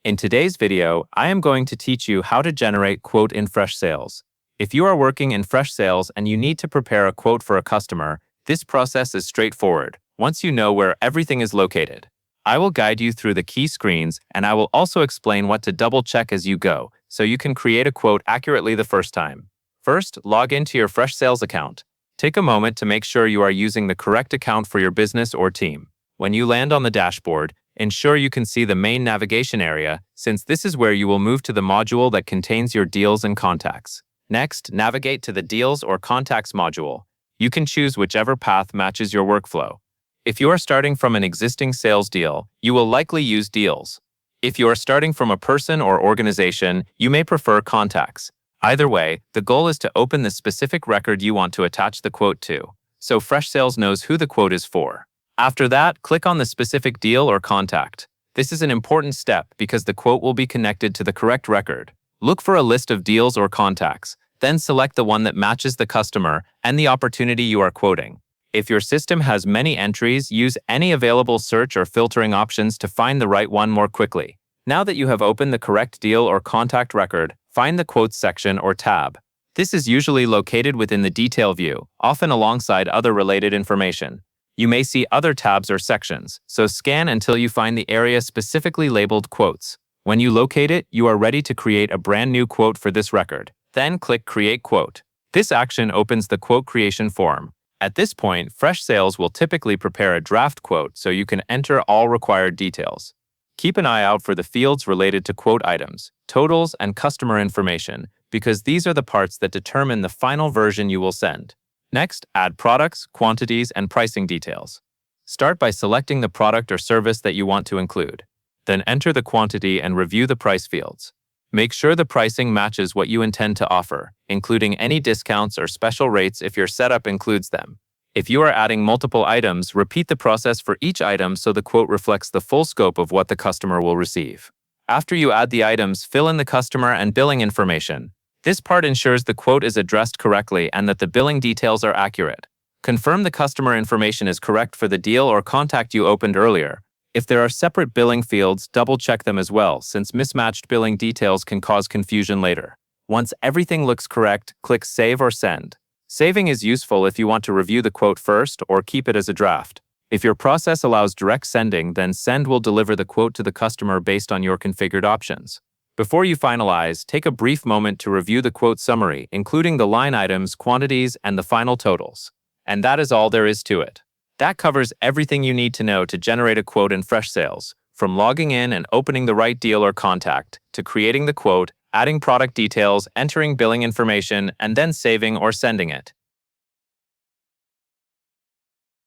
In today's video, I am going to teach you how to generate quote in Freshsales. If you are working in Freshsales and you need to prepare a quote for a customer, this process is straightforward once you know where everything is located. I will guide you through the key screens, and I will also explain what to double-check as you go so you can create a quote accurately the first time. First, log into your Freshsales account. Take a moment to make sure you are using the correct account for your business or team. When you land on the dashboard, ensure you can see the main navigation area, since this is where you will move to the module that contains your deals and contacts. Next, navigate to the Deals or Contacts module. You can choose whichever path matches your workflow. If you are starting from an existing sales deal, you will likely use Deals. If you are starting from a person or organization, you may prefer Contacts. Either way, the goal is to open the specific record you want to attach the quote to, so Freshsales knows who the quote is for. After that, click on the specific deal or contact. This is an important step because the quote will be connected to the correct record. Look for a list of deals or contacts, then select the one that matches the customer and the opportunity you are quoting. If your system has many entries, use any available search or filtering options to find the right one more quickly. Now that you have opened the correct deal or contact record, find the Quotes section or tab. This is usually located within the Detail view, often alongside other related information. You may see other tabs or sections, so scan until you find the area specifically labeled Quotes. When you locate it, you are ready to create a brand new quote for this record. Then click Create Quote. This action opens the quote creation form. At this point, Freshsales will typically prepare a draft quote so you can enter all required details. Keep an eye out for the fields related to quote items, totals, and customer information, because these are the parts that determine the final version you will send. Next, add products, quantities, and pricing details. Start by selecting the product or service that you want to include. Then enter the quantity and review the price fields. Make sure the pricing matches what you intend to offer, including any discounts or special rates if your setup includes them. If you are adding multiple items, repeat the process for each item so the quote reflects the full scope of what the customer will receive. After you add the items, fill in the customer and billing information. This part ensures the quote is addressed correctly and that the billing details are accurate. Confirm the customer information is correct for the deal or contact you opened earlier. If there are separate billing fields, double-check them as well, since mismatched billing details can cause confusion later. Once everything looks correct, click Save or Send. Saving is useful if you want to review the quote first or keep it as a draft. If your process allows direct sending, then Send will deliver the quote to the customer based on your configured options. Before you finalize, take a brief moment to review the quote summary, including the line items, quantities, and the final totals. And that is all there is to it. That covers everything you need to know to generate a quote in Freshsales, from logging in and opening the right deal or contact, to creating the quote, adding product details, entering billing information, and then saving or sending it.